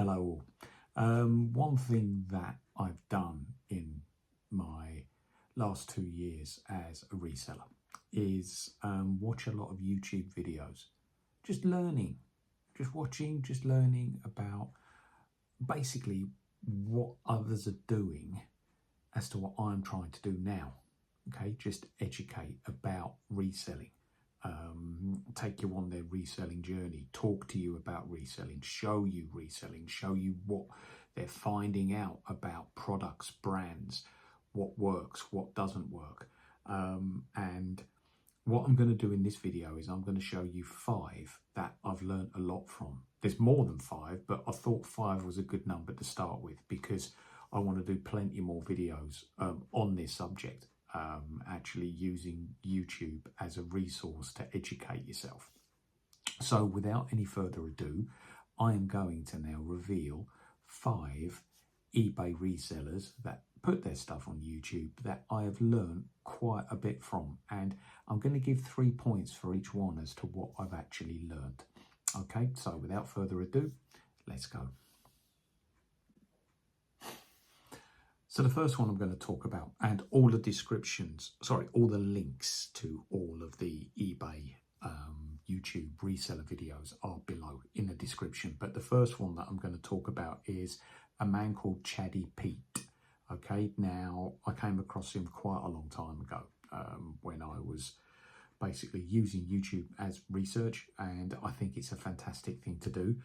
Hello all. One thing that I've done in my last 2 years as a reseller is watch a lot of YouTube videos, just learning, just watching, just learning about basically what others are doing as to what I'm trying to do now. Okay, just educate about reselling. Take you on their reselling journey, talk to you about reselling, show you what they're finding out about products, brands, what works, what doesn't work. And what I'm going to do in this video is I'm going to show you 5 that I've learned a lot from. There's more than 5, but I thought 5 was a good number to start with because I want to do plenty more videos on this subject. Actually using YouTube as a resource to educate yourself. So without any further ado, I am going to now reveal 5 eBay resellers that put their stuff on YouTube that I have learned quite a bit from, and I'm going to give 3 points for each one as to what I've actually learned. Okay, so without further ado, let's go. So the first one I'm going to talk about, and all the all the links to all of the eBay YouTube reseller videos are below in the description. But the first one that I'm going to talk about is a man called Chatty Pete. Okay, now I came across him quite a long time ago when I was basically using YouTube as research, and I think it's a fantastic thing to do.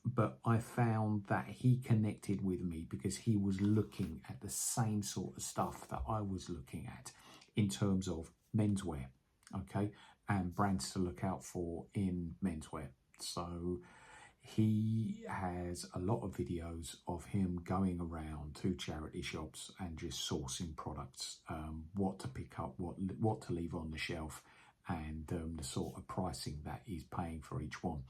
But I found that he connected with me because he was looking at the same sort of stuff that I was looking at in terms of menswear, okay, and brands to look out for in menswear. So he has a lot of videos of him going around to charity shops and just sourcing products, what to pick up, what to leave on the shelf, and the sort of pricing that he's paying for each one.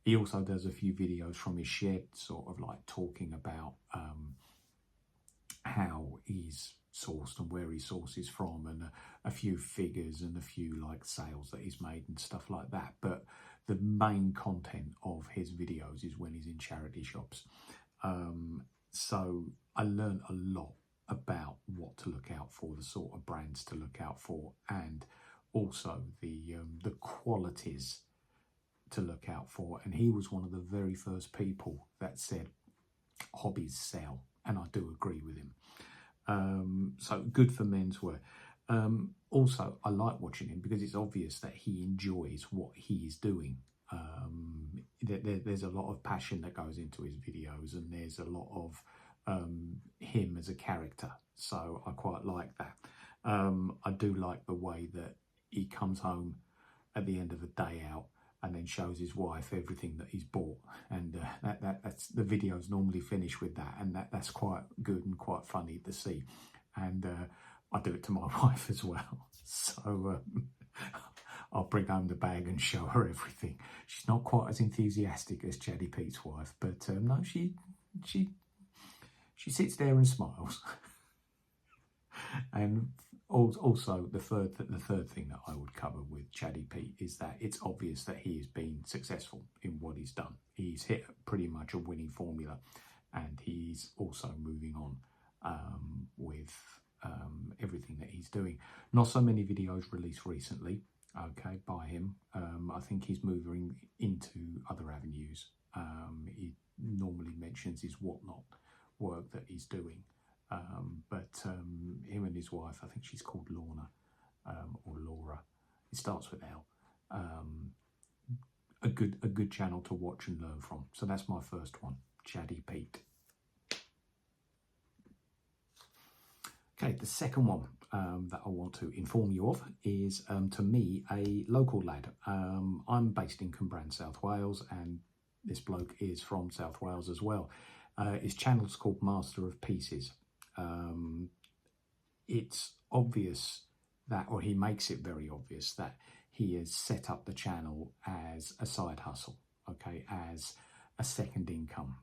He also does a few videos from his shed, sort of like talking about how he's sourced and where he sources from, and a few figures and a few like sales that he's made and stuff like that. But the main content of his videos is when he's in charity shops. So I learned a lot about what to look out for, the sort of brands to look out for, and also the qualities to look out for. And he was one of the very first people that said hobbies sell, and I do agree with him. So good for menswear. Also, I like watching him because it's obvious that he enjoys what he is doing. There's a lot of passion that goes into his videos, and there's a lot of him as a character, so I quite like that. I do like the way that he comes home at the end of a day out and then shows his wife everything that he's bought, and that's the videos normally finish with that, and that's quite good and quite funny to see. And I do it to my wife as well, so I'll bring home the bag and show her everything. She's not quite as enthusiastic as Chatty Pete's wife, but no, she sits there and smiles. And also the third thing that I would cover with Chatty Pete is that it's obvious that he has been successful in what he's done. He's hit pretty much a winning formula, and he's also moving on with everything that he's doing. Not so many videos released recently, okay, by him. I think he's moving into other avenues. He normally mentions his whatnot work that he's doing. But him and his wife, I think she's called Lorna or Laura, it starts with L, a good channel to watch and learn from. So that's my first one, Chatty Pete. Okay, the second one that I want to inform you of is, to me, a local lad. I'm based in Cwmbran, South Wales, and this bloke is from South Wales as well. His channel's called Master of Pieces. It's obvious that, or he makes it very obvious, that he has set up the channel as a side hustle, okay, as a second income.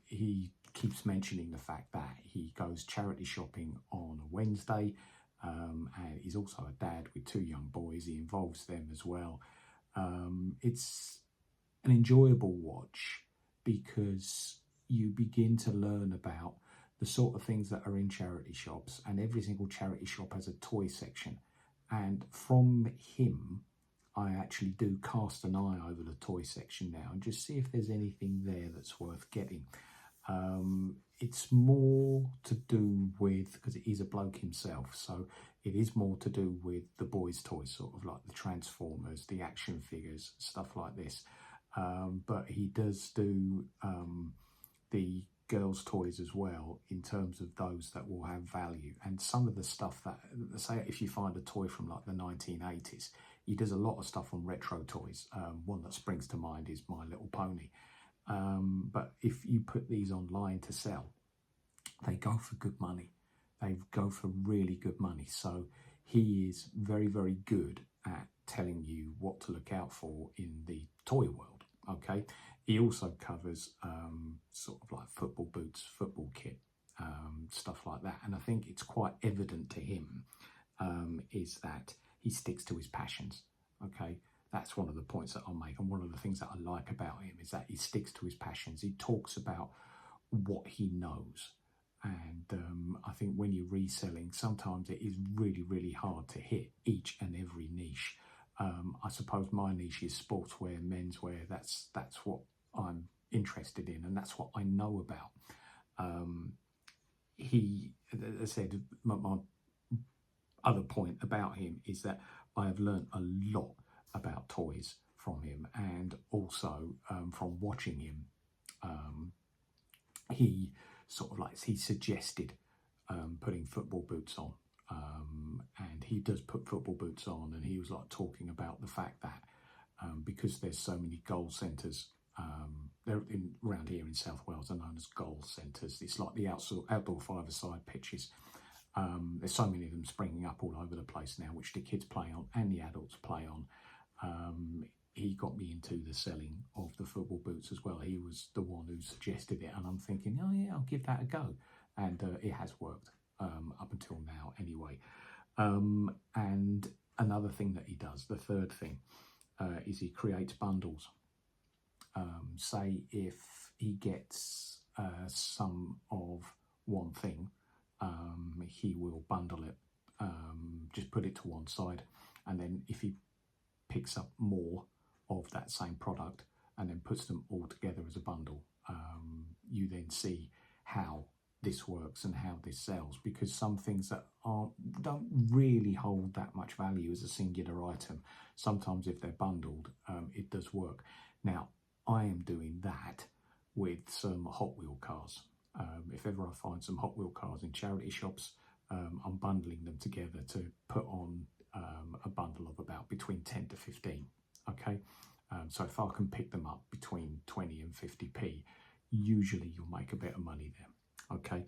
He keeps mentioning the fact that he goes charity shopping on a Wednesday, and he's also a dad with 2 young boys. He involves them as well. It's an enjoyable watch because you begin to learn about the sort of things that are in charity shops, and every single charity shop has a toy section. And from him, I actually do cast an eye over the toy section now and just see if there's anything there that's worth getting. It's more to do with, because it is a bloke himself, so it is more to do with the boys' toys, sort of like the Transformers, the action figures, stuff like this. But he does do the girls' toys as well, in terms of those that will have value. And some of the stuff that, say, if you find a toy from like the 1980s, he does a lot of stuff on retro toys. One that springs to mind is My Little Pony. But if you put these online to sell, they go for good money. They go for really good money. So he is very, very good at telling you what to look out for in the toy world. Okay. He also covers sort of like football boots, football kit, stuff like that. And I think it's quite evident to him is that he sticks to his passions. Okay. That's one of the points that I'll make, and one of the things that I like about him is that he sticks to his passions. He talks about what he knows, and I think when you're reselling, sometimes it is really, really hard to hit each and every niche. I suppose my niche is sportswear, menswear. That's what I'm interested in, and that's what I know about. He, as I said, my other point about him is that I have learned a lot about toys from him, and also from watching him. He sort of like, he suggested putting football boots on, and he does put football boots on, and he was like talking about the fact that because there's so many goal centres, they're around here in South Wales, are known as goal centres. It's like the outdoor five-a-side pitches. There's so many of them springing up all over the place now, which the kids play on and the adults play on. He got me into the selling of the football boots as well. He was the one who suggested it, and I'm thinking, oh yeah, I'll give that a go. And it has worked up until now anyway. And another thing that he does, the third thing, is he creates bundles. Say if he gets some of one thing, he will bundle it, just put it to one side, and then if he picks up more of that same product and then puts them all together as a bundle, you then see how this works and how this sells, because some things that don't really hold that much value as a singular item, sometimes if they're bundled, it does work. Now, I am doing that with some Hot Wheel cars. If ever I find some Hot Wheel cars in charity shops, I'm bundling them together to put on a bundle of about between 10 to 15. Okay, so if I can pick them up between 20 and 50p, usually you'll make a bit of money there. Okay.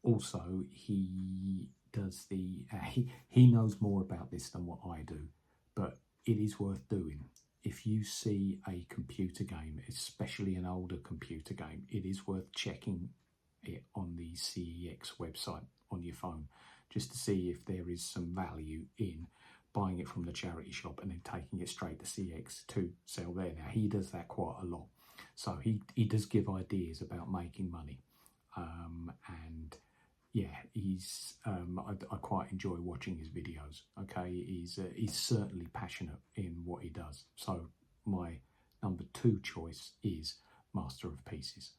Also, he does the he knows more about this than what I do, but it is worth doing. If you see a computer game, especially an older computer game, it is worth checking it on the CEX website on your phone, just to see if there is some value in buying it from the charity shop and then taking it straight to CEX to sell there. Now, he does that quite a lot. So he does give ideas about making money. And yeah, he's I quite enjoy watching his videos. Okay, he's certainly passionate in what he does. So my number 2 choice is Master of Pieces.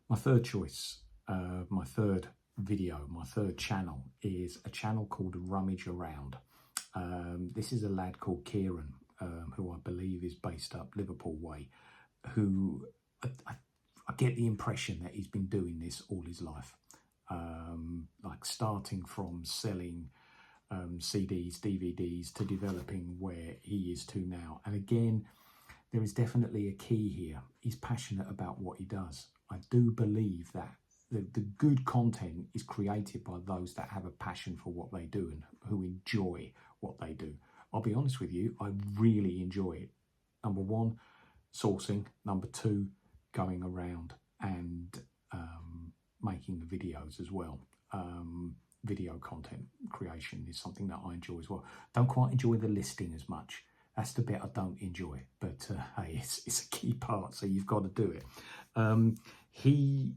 My third choice, my third video, my third channel is a channel called Rummage Around. This is a lad called Kieran, who I believe is based up Liverpool way, who I get the impression that he's been doing this all his life, like starting from selling CDs, DVDs, to developing where he is to now. And again, there is definitely a key here. He's passionate about what he does. I do believe that the good content is created by those that have a passion for what they do and who enjoy what they do. I'll be honest with you, I really enjoy it. Number 1, sourcing. Number 2, going around and making the videos as well. Video content creation is something that I enjoy as well. Don't quite enjoy the listing as much. That's the bit I don't enjoy, but hey, it's a key part, so you've got to do it. He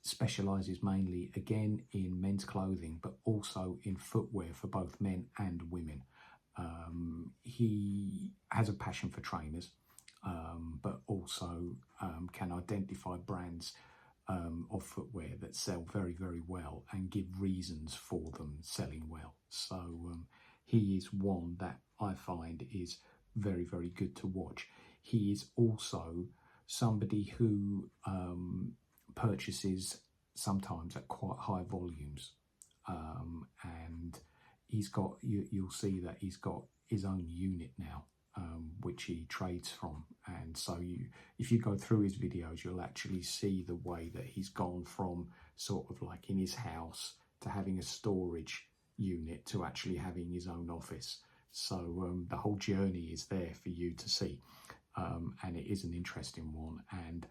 specialises mainly, again, in men's clothing, but also in footwear for both men and women. He has a passion for trainers, but also can identify brands of footwear that sell very, very well and give reasons for them selling well. So he is one that I find is very, very good to watch. He is also somebody who purchases sometimes at quite high volumes, and he's got, you'll see that he's got his own unit now, which he trades from. And so if you go through his videos, you'll actually see the way that he's gone from sort of like in his house to having a storage unit to actually having his own office. So the whole journey is there for you to see, and it is an interesting one. And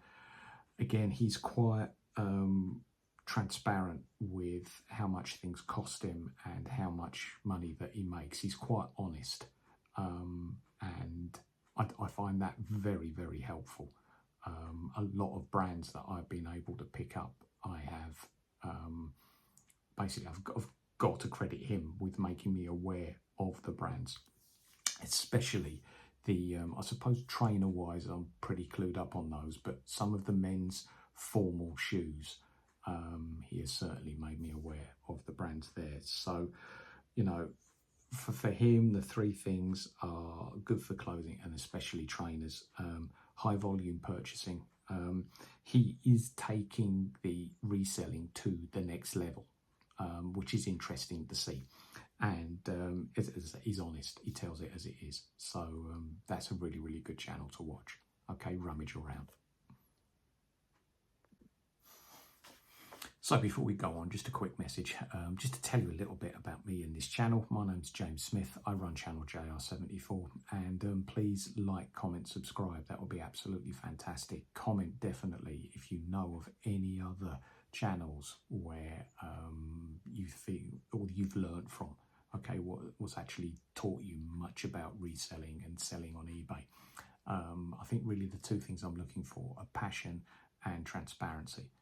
again, he's quite transparent with how much things cost him and how much money that he makes. He's quite honest, and I find that very, very helpful. A lot of brands that I've been able to pick up, I have basically I've got to credit him with making me aware of the brands, especially the I suppose trainer wise I'm pretty clued up on those, but some of the men's formal shoes, he has certainly made me aware of the brands there. So, you know, for him, the three things are good for clothing and especially trainers. High volume purchasing. He is taking the reselling to the next level, which is interesting to see. And he's honest, he tells it as it is. So that's a really, really good channel to watch. Okay, rummage around. So before we go on, just a quick message, just to tell you a little bit about me and this channel. My name's James Smith. I run channel JR74, and please like, comment, subscribe. That would be absolutely fantastic. Comment definitely if you know of any other channels where you feel or you've learned from. Okay, what's actually taught you much about reselling and selling on eBay. I think really the two things I'm looking for are passion and transparency.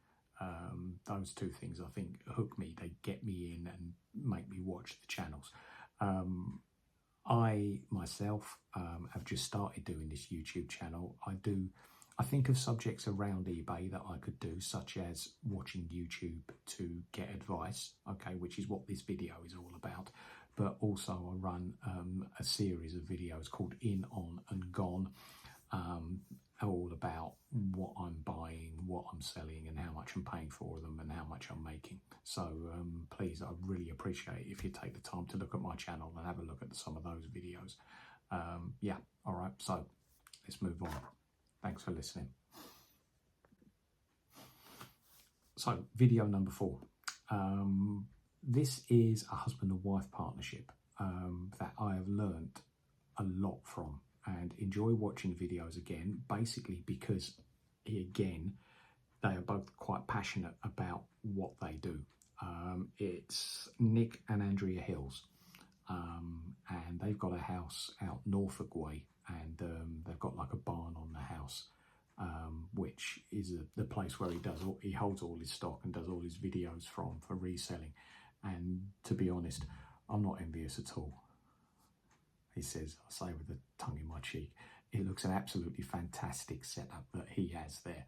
Those two things I think hook me, they get me in and make me watch the channels. I myself have just started doing this YouTube channel. I think of subjects around eBay that I could do, such as watching YouTube to get advice, okay, which is what this video is all about. But also I run a series of videos called In, On and Gone, all about what I'm buying, what I'm selling and how much I'm paying for them and how much I'm making. So please, I really appreciate if you take the time to look at my channel and have a look at some of those videos. Yeah, all right, so let's move on. Thanks for listening. So video number 4. This is a husband and wife partnership that I have learned a lot from and enjoy watching videos again, basically because, again, they are both quite passionate about what they do. It's Nick and Andrea Hills, and they've got a house out Norfolk way, and they've got like a barn on the house, which is the place where he holds all his stock and does all his videos from for reselling. And to be honest, I'm not envious at all. He says, I say with the tongue in my cheek, it looks an absolutely fantastic setup that he has there.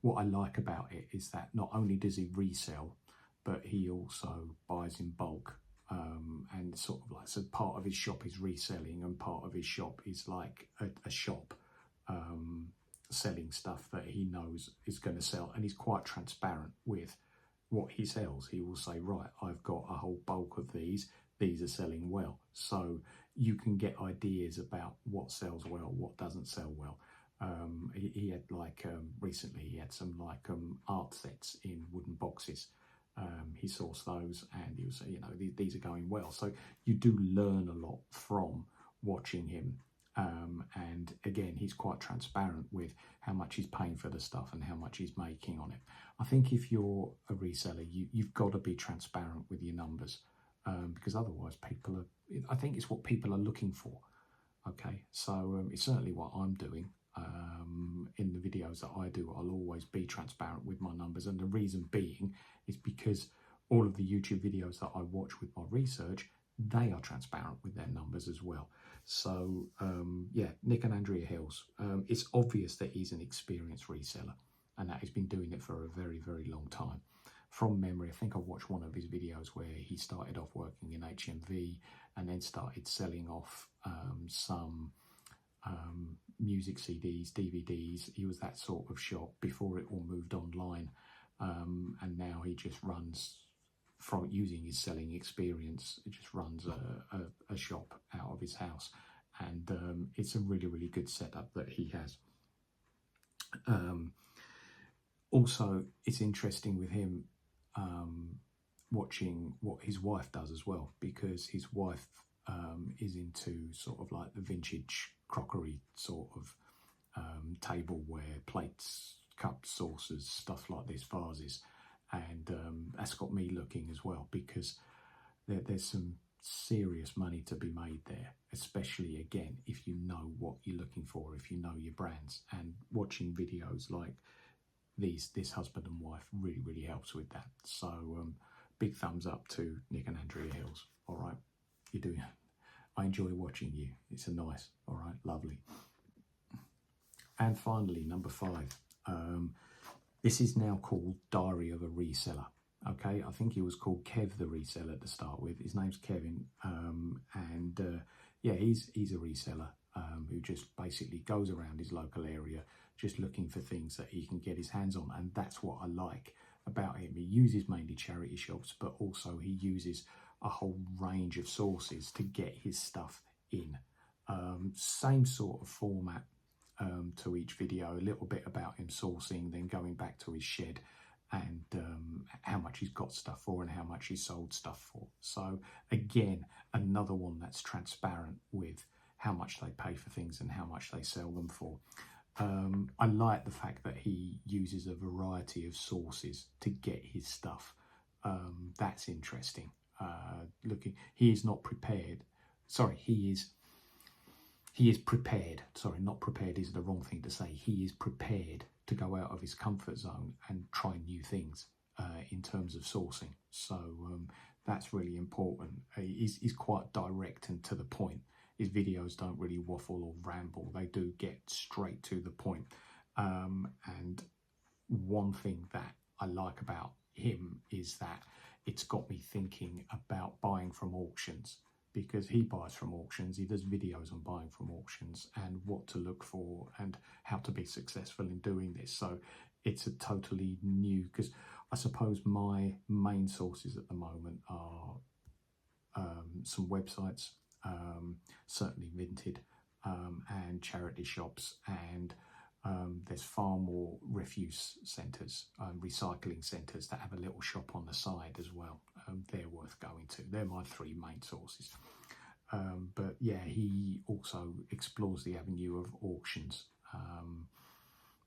What I like about it is that not only does he resell, but he also buys in bulk. And sort of like, so part of his shop is reselling and part of his shop is like a shop selling stuff that he knows is going to sell. And he's quite transparent with what he sells. He will say, right, I've got a whole bulk of these are selling well. So you can get ideas about what sells well, what doesn't sell well. He had like, recently he had some like art sets in wooden boxes. He sourced those and he was, you know, these are going well. So you do learn a lot from watching him. And again, he's quite transparent with how much he's paying for the stuff and how much he's making on it. I think if you're a reseller, you've got to be transparent with your numbers. because otherwise people are, I think it's what people are looking for. Okay, so it's certainly what I'm doing. In the videos that I do, I'll always be transparent with my numbers, and the reason being is because all of the YouTube videos that I watch with my research, they are transparent with their numbers as well. So yeah, Nick and Andrea Hills, it's obvious that he's an experienced reseller and that he's been doing it for a very, very long time. From memory, I think I watched one of his videos where he started off working in HMV and then started selling off some music CDs, DVDs. He was that sort of shop before it all moved online, and now he just runs, from using his selling experience, it just runs a shop out of his house, and it's a really, really good setup that he has. Also, it's interesting with him watching what his wife does as well, because his wife is into sort of like the vintage crockery sort of tableware, plates, cups, saucers, stuff like this, vases, and that's got me looking as well, because there's some serious money to be made there, especially again if you know what you're looking for, if you know your brands. And watching videos like this husband and wife really, really helps with that. So big thumbs up to Nick and Andrea Hills. All right, you're doing it. I enjoy watching you. It's a nice, all right, lovely. And finally, number 5. This is now called Diary of a Reseller. Okay, I think he was called Kev the Reseller to start with. His name's Kevin, and yeah, he's a reseller who just basically goes around his local area just looking for things that he can get his hands on, and that's what I like about him. He uses mainly charity shops, but also he uses a whole range of sources to get his stuff in. Same sort of format to each video, a little bit about him sourcing, then going back to his shed and how much he's got stuff for and how much he's sold stuff for. So again, another one that's transparent with how much they pay for things and how much they sell them for. I like the fact that he uses a variety of sources to get his stuff. That's interesting. He is not prepared. Sorry, he is prepared. Sorry, not prepared is the wrong thing to say. He is prepared to go out of his comfort zone and try new things in terms of sourcing. So that's really important. He's quite direct and to the point. His videos don't really waffle or ramble. They do get straight to the point. And one thing that I like about him is that it's got me thinking about buying from auctions, because he buys from auctions. He does videos on buying from auctions and what to look for and how to be successful in doing this. So it's a totally new, because I suppose my main sources at the moment are some websites, certainly Vinted, and charity shops, and there's far more refuse centres, recycling centres that have a little shop on the side as well. They're worth going to. They're my 3 main sources. But yeah, he also explores the avenue of auctions.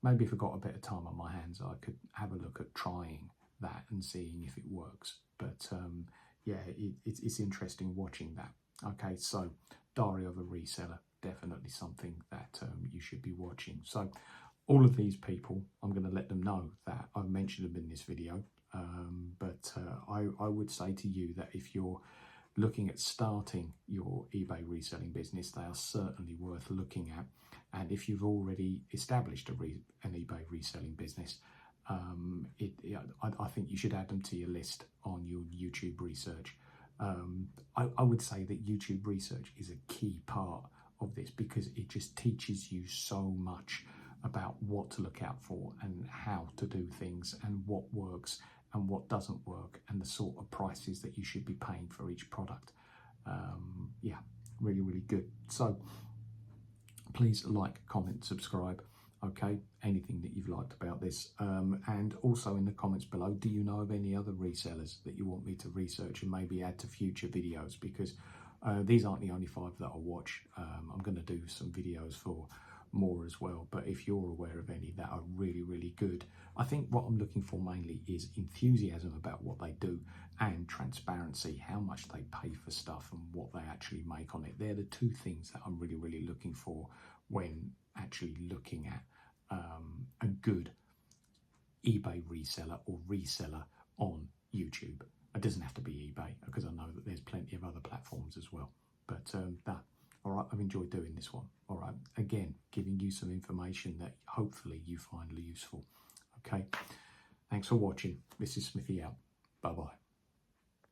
Maybe if I got a bit of time on my hands, I could have a look at trying that and seeing if it works. But yeah, it's interesting watching that. Okay, so Diary of a Reseller, definitely something that you should be watching. So all of these people, I'm going to let them know that I've mentioned them in this video. But I would say to you that if you're looking at starting your eBay reselling business, they are certainly worth looking at. And if you've already established an eBay reselling business, I think you should add them to your list on your YouTube research. I would say that YouTube research is a key part of this, because it just teaches you so much about what to look out for and how to do things and what works and what doesn't work and the sort of prices that you should be paying for each product. Yeah, really, really good. So please like, comment, subscribe. Okay, anything that you've liked about this, and also in the comments below, do you know of any other resellers that you want me to research and maybe add to future videos? Because these aren't the only 5 that I'll watch. I'm going to do some videos for more as well. But if you're aware of any that are really, really good, I think what I'm looking for mainly is enthusiasm about what they do and transparency, how much they pay for stuff and what they actually make on it. They're the two things that I'm really, really looking for when actually looking at a good eBay reseller or reseller on YouTube. It doesn't have to be eBay, because I know that there's plenty of other platforms as well. But all right, I've enjoyed doing this one. All right, again, giving you some information that hopefully you find useful. Okay, thanks for watching. This is Smithy out. Bye-bye.